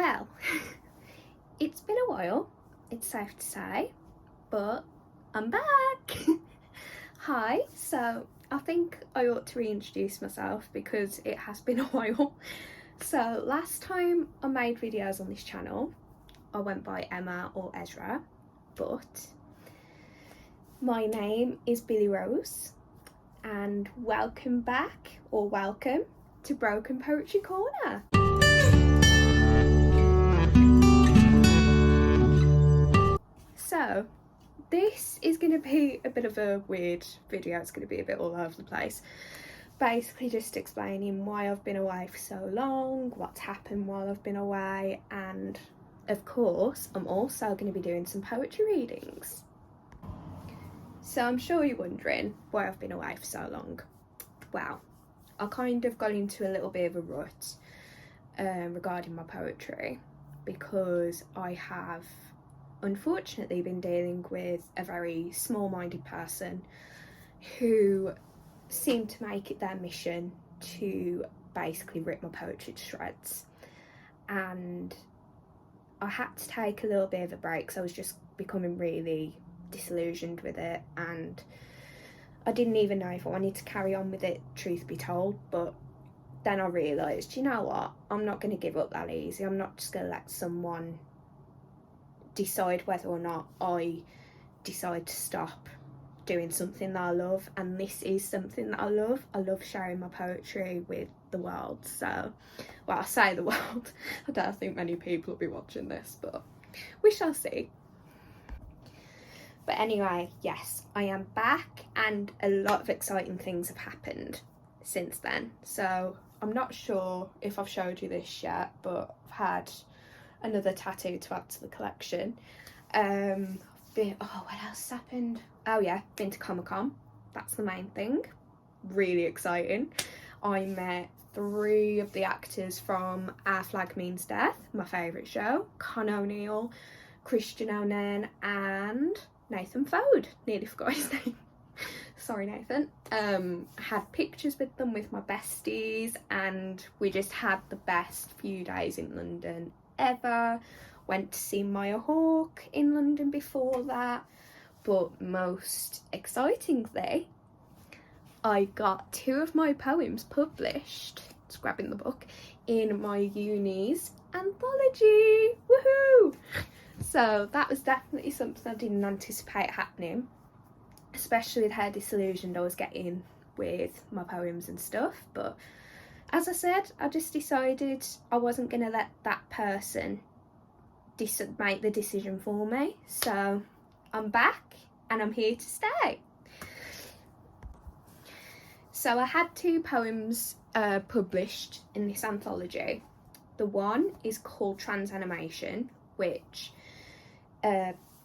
Well, it's been a while, it's safe to say, but I'm back. Hi, so I think I ought to reintroduce myself because it has been a while. So last time I made videos on this channel, I went by Emma or Ezra, but my name is Billi-Rose, and welcome back, or welcome, to Broken Poetry Corner. So this is going to be a bit of a weird video. It's going to be a bit all over the place. Basically just explaining why I've been away for so long, what's happened while I've been away, and of course I'm also going to be doing some poetry readings. So I'm sure you're wondering why I've been away for so long. Well, I kind of got into a little bit of a rut regarding my poetry because I have unfortunately been dealing with a very small-minded person who seemed to make it their mission to basically rip my poetry to shreds, and I had to take a little bit of a break because I was just becoming really disillusioned with it, and I didn't even know if I wanted to carry on with it, truth be told. But then I realised, you know what, I'm not going to give up that easy. I'm not just going to let someone decide whether or not I decide to stop doing something that I love, and this is something that I love. I love sharing my poetry with the world. So, well, I say the world, I don't think many people will be watching this, but we shall see. But anyway, yes, I am back, and a lot of exciting things have happened since then. So I'm not sure if I've showed you this yet, but I've had another tattoo to add to the collection. What else happened? Oh yeah, been to Comic-Con. That's the main thing. Really exciting. I met 3 of the actors from Our Flag Means Death, my favourite show. Con O'Neill, Christian O'Nen, and Nathan Fode. Nearly forgot his name. Sorry, Nathan. Had pictures with them with my besties, and we just had the best few days in London ever. Went to see Maya Hawke in London before that, but most excitingly, I got 2 of my poems published, just grabbing the book, in my uni's anthology. Woohoo! So that was definitely something I didn't anticipate happening, especially with how disillusioned I was getting with my poems and stuff. But as I said, I just decided I wasn't going to let that person make the decision for me. So I'm back and I'm here to stay. So I had 2 poems published in this anthology. The one is called Transanimation, which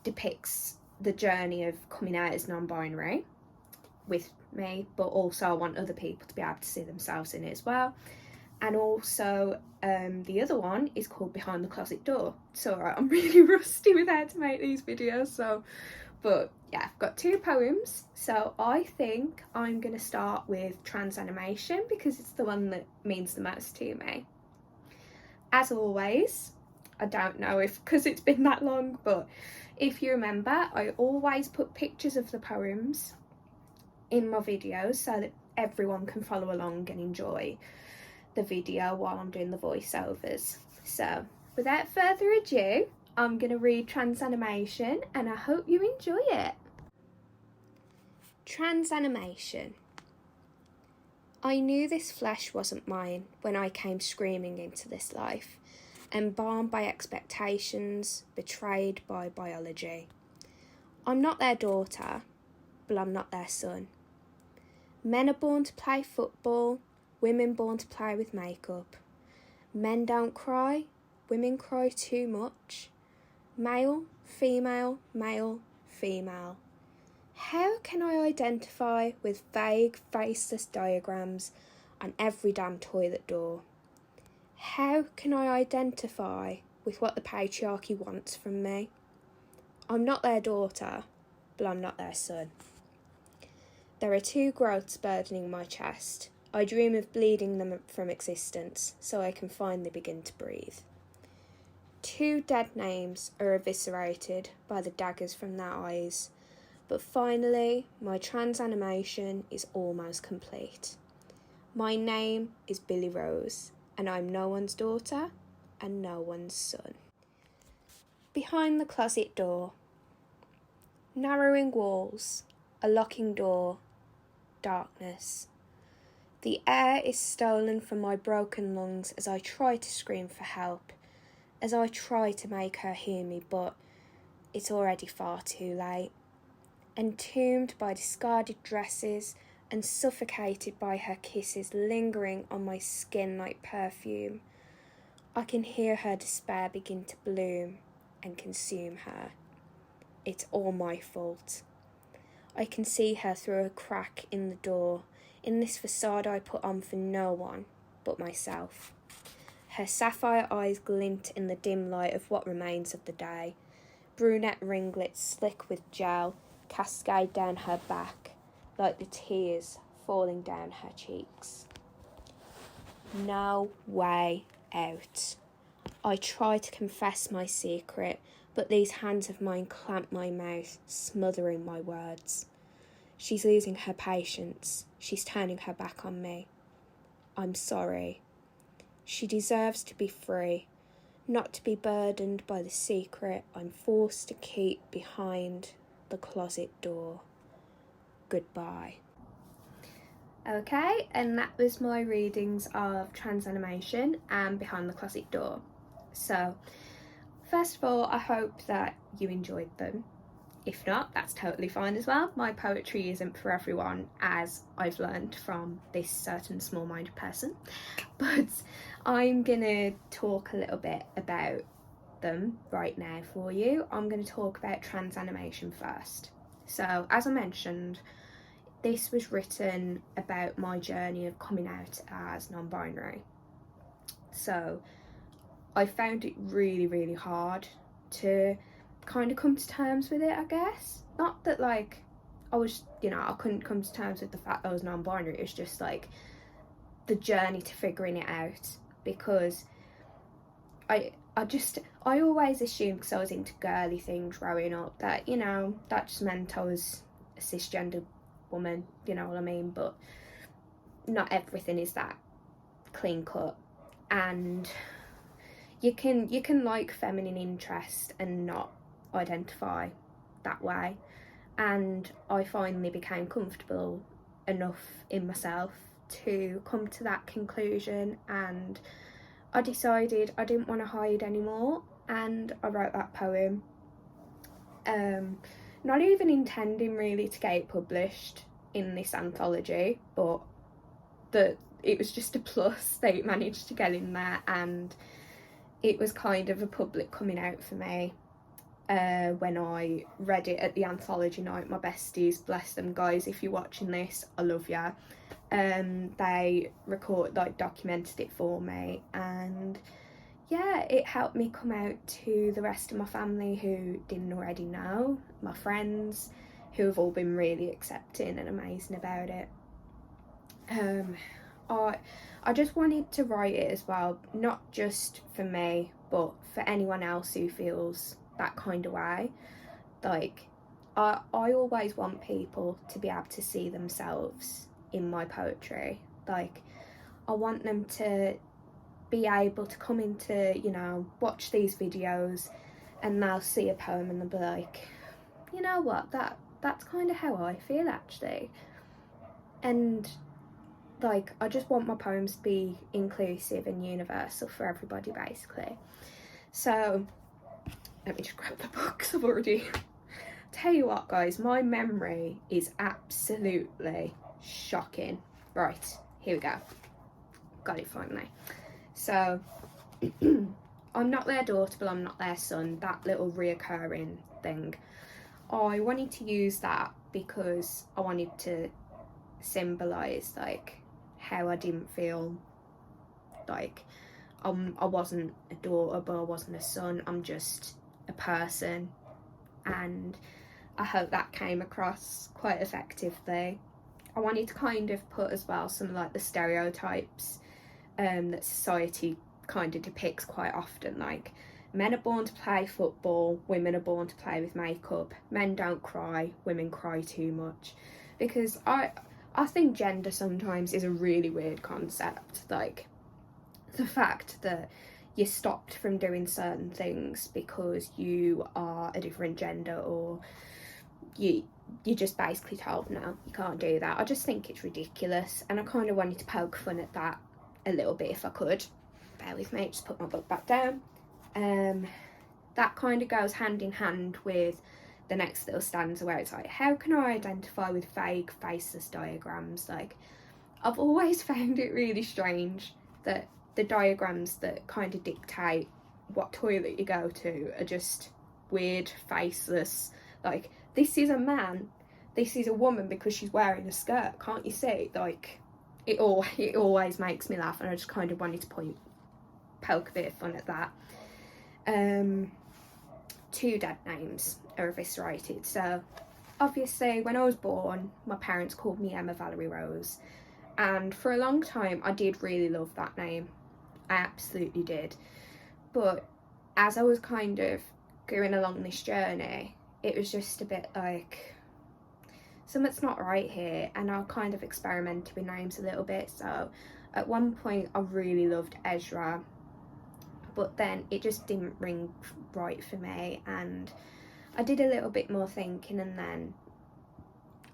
depicts the journey of coming out as non-binary with me, but also I want other people to be able to see themselves in it as well. And also the other one is called Behind the Closet Door. It's alright, I'm really rusty with how to make these videos, so, but yeah, I've got 2 poems. So I think I'm going to start with Transanimation because it's the one that means the most to me. As always, I don't know if because it's been that long, but if you remember, I always put pictures of the poems in my videos so that everyone can follow along and enjoy the video while I'm doing the voiceovers. So without further ado, I'm going to read Transanimation, and I hope you enjoy it. Transanimation. I knew this flesh wasn't mine when I came screaming into this life, embalmed by expectations, betrayed by biology. I'm not their daughter, but I'm not their son. Men are born to play football, women born to play with makeup. Men don't cry, women cry too much. Male, female, male, female. How can I identify with vague, faceless diagrams on every damn toilet door? How can I identify with what the patriarchy wants from me? I'm not their daughter, but I'm not their son. There are 2 growths burdening my chest. I dream of bleeding them from existence so I can finally begin to breathe. 2 dead names are eviscerated by the daggers from their eyes, but finally my transanimation is almost complete. My name is Billi-Rose, and I'm no one's daughter and no one's son. Behind the closet door. Narrowing walls, a locking door, darkness. The air is stolen from my broken lungs as I try to scream for help, as I try to make her hear me, but it's already far too late. Entombed by discarded dresses and suffocated by her kisses lingering on my skin like perfume, I can hear her despair begin to bloom and consume her. It's all my fault. I can see her through a crack in the door, in this facade I put on for no one but myself. Her sapphire eyes glint in the dim light of what remains of the day. Brunette ringlets slick with gel cascade down her back like the tears falling down her cheeks. No way out. I try to confess my secret, but these hands of mine clamp my mouth, smothering my words. She's losing her patience. She's turning her back on me. I'm sorry. She deserves to be free, not to be burdened by the secret I'm forced to keep behind the closet door. Goodbye. Okay, and that was my readings of Transanimation and Behind the Closet Door. So, first of all, I hope that you enjoyed them. If not, that's totally fine as well. My poetry isn't for everyone, as I've learned from this certain small-minded person. But I'm going to talk a little bit about them right now for you. I'm going to talk about transanimation first. So, as I mentioned, this was written about my journey of coming out as non-binary. So, I found it really, really hard to kind of come to terms with it, I guess. Not that like I was, I couldn't come to terms with the fact that I was non-binary. It was just like the journey to figuring it out, because I always assumed, because I was into girly things growing up, that that just meant I was a cisgender woman, you know what I mean? But not everything is that clean cut, and you can like feminine interest and not identify that way. And I finally became comfortable enough in myself to come to that conclusion, and I decided I didn't want to hide anymore, and I wrote that poem. Not even intending really to get it published in this anthology, but it was just a plus that it managed to get in there, and it was kind of a public coming out for me. When I read it at the anthology night, my besties, bless them guys, if you're watching this, I love ya. They documented it for me, and yeah, it helped me come out to the rest of my family who didn't already know, my friends, who have all been really accepting and amazing about it. I just wanted to write it as well, not just for me, but for anyone else who feels that kind of way. Like, I always want people to be able to see themselves in my poetry. Like, I want them to be able to come into, watch these videos, and they'll see a poem and they'll be like, you know what, that's kind of how I feel actually. And like, I just want my poems to be inclusive and universal for everybody, basically. So let me just grab the books. I've already tell you what guys, my memory is absolutely shocking. Right, here we go, got it finally. So I'm not their daughter, but I'm not their son, that little reoccurring thing. I wanted to use that because I wanted to symbolise like how I didn't feel like I wasn't a daughter, but I wasn't a son, I'm just a person. And I hope that came across quite effectively. I wanted to kind of put as well some of like the stereotypes that society kind of depicts quite often, like men are born to play football, women are born to play with makeup, men don't cry, women cry too much. Because I think gender sometimes is a really weird concept. Like, the fact that you're stopped from doing certain things because you are a different gender, or you're just basically told no, you can't do that. I just think it's ridiculous, and I kind of wanted to poke fun at that a little bit if I could. Bear with me, just put my book back down. That kind of goes hand in hand with the next little stanza where it's like, how can I identify with vague faceless diagrams? Like, I've always found it really strange that the diagrams that kind of dictate what toilet you go to are just weird, faceless. Like, this is a man, this is a woman because she's wearing a skirt, can't you see? Like, it always makes me laugh, and I just kind of wanted to poke a bit of fun at that. 2 dead names are eviscerated. So obviously when I was born, my parents called me Emma Valerie Rose, and for a long time I did really love that name. I absolutely did. But as I was kind of going along this journey, it was just a bit like, something's not right here, and I kind of experimented with names a little bit. So at one point I really loved Ezra, but then it just didn't ring right for me, and I did a little bit more thinking, and then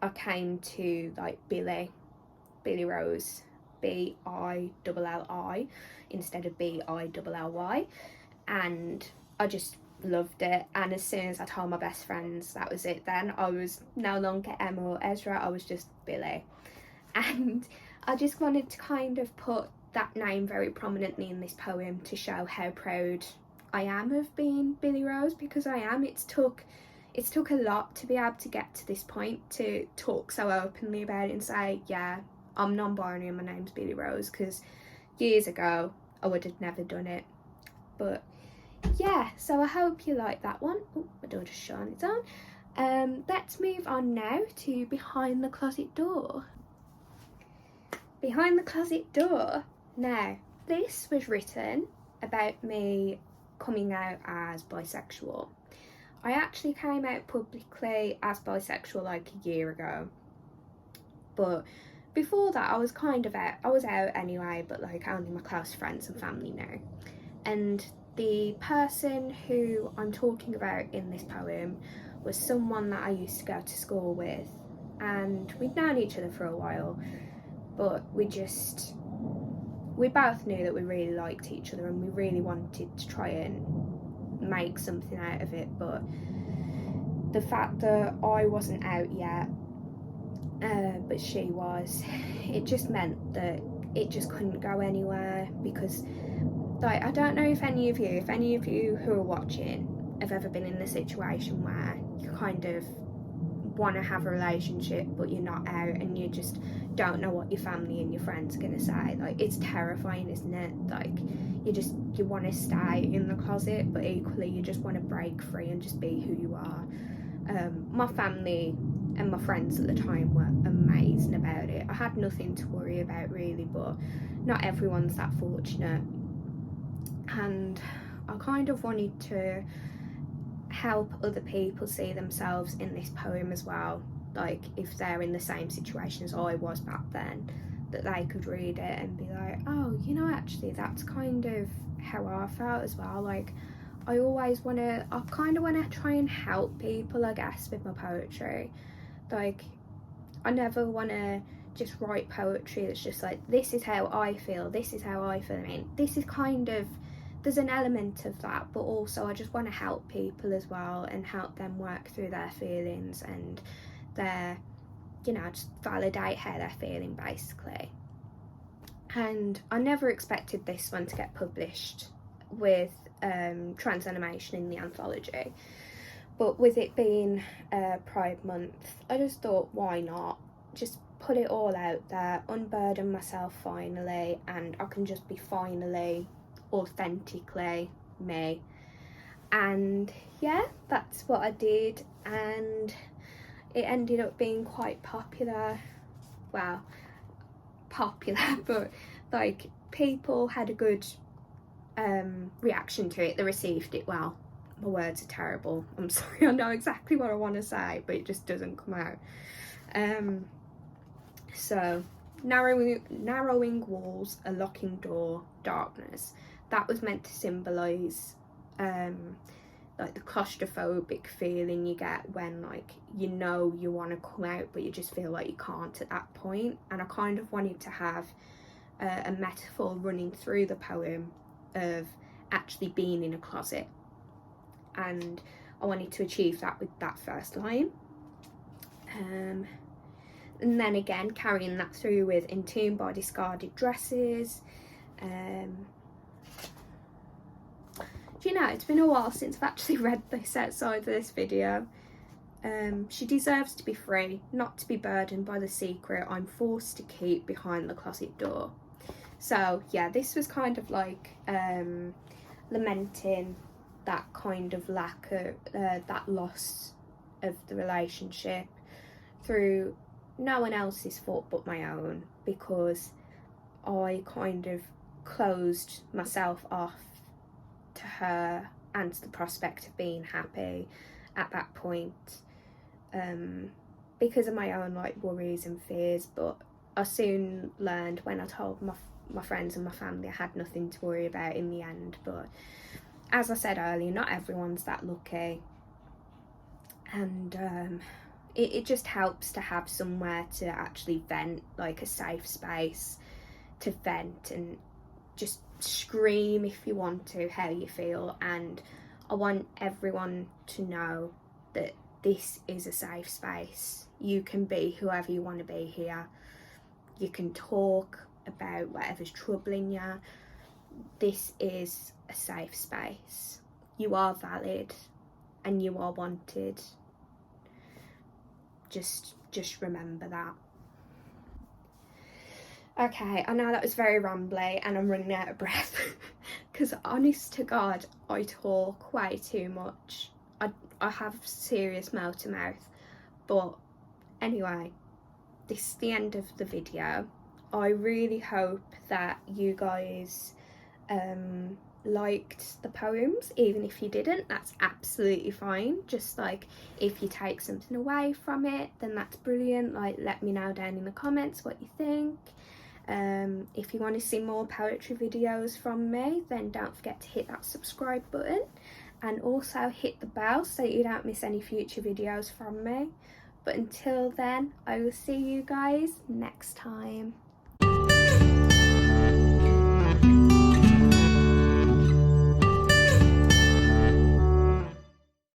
I came to like Billi-Rose, Billi instead of Billy, and I just loved it. And as soon as I told my best friends, that was it then. I was no longer Emma or Ezra, I was just Billy. And I just wanted to kind of put that name very prominently in this poem to show how proud I am of being Billi-Rose, because I am. It's took a lot to be able to get to this point, to talk so openly about it and say, yeah, I'm non-binary and my name's Billi-Rose, because years ago I would have never done it. But yeah, so I hope you like that one. Oh, my door just shut on its own. Let's move on now to Behind the Closet Door. Behind the Closet Door. Now, this was written about me coming out as bisexual. I actually came out publicly as bisexual like a year ago, but before that I was kind of out. I was out anyway, but like only my close friends and family know. And the person who I'm talking about in this poem was someone that I used to go to school with, and we'd known each other for a while, but we both knew that we really liked each other and we really wanted to try and make something out of it. But the fact that I wasn't out yet, but she was, it just meant that it just couldn't go anywhere. Because like, I don't know if any of you who are watching have ever been in the situation where you kind of want to have a relationship but you're not out, and you just don't know what your family and your friends are going to say. Like, it's terrifying, isn't it? Like, you want to stay in the closet, but equally you just want to break free and just be who you are. My family and my friends at the time were amazing about it. I had nothing to worry about really, but not everyone's that fortunate, and I kind of wanted to help other people see themselves in this poem as well. Like, if they're in the same situation as I was back then, that they could read it and be like, oh, you know, actually that's kind of how I felt as well. Like, I kind of want to try and help people, I guess, with my poetry. Like, I never want to just write poetry that's just like, this is how I feel. I mean, this is kind of, there's an element of that, but also I just want to help people as well and help them work through their feelings and just validate how they're feeling, basically. And I never expected this one to get published with transanimation in the anthology, but with it being Pride Month, I just thought, why not just put it all out there, unburden myself finally, and I can just be finally authentically me. And yeah, that's what I did, and it ended up being quite popular. Well, popular, but like, people had a good reaction to it. They received it well. My words are terrible, I'm sorry. I know exactly what I want to say, but it just doesn't come out. So narrowing walls, a locking door, darkness. That was meant to symbolise like the claustrophobic feeling you get when, like, you know you want to come out but you just feel like you can't at that point. And I kind of wanted to have a metaphor running through the poem of actually being in a closet, and I wanted to achieve that with that first line. And then again, carrying that through with entombed by discarded dresses. Do you know, it's been a while since I've actually read this outside of this video. She deserves to be free, not to be burdened by the secret I'm forced to keep behind the closet door. So yeah, this was kind of like lamenting that kind of lack of, that loss of the relationship through no one else's fault but my own, because I kind of closed myself off to her and to the prospect of being happy at that point, because of my own like worries and fears. But I soon learned, when I told my friends and my family, I had nothing to worry about in the end. But as I said earlier, not everyone's that lucky, and it just helps to have somewhere to actually vent, like a safe space to vent and just scream if you want to how you feel. And I want everyone to know that this is a safe space. You can be whoever you want to be here. You can talk about whatever's troubling you. This is a safe space. You are valid and you are wanted. Just remember that. Okay, I know that was very rambly and I'm running out of breath because honest to God, I talk way too much. I have serious mouth to mouth. But anyway, this is the end of the video. I really hope that you guys liked the poems. Even if you didn't, that's absolutely fine. Just like, if you take something away from it, then that's brilliant. Like, let me know down in the comments what you think. If you want to see more poetry videos from me, then don't forget to hit that subscribe button and also hit the bell so you don't miss any future videos from me. But until then, I will see you guys next time.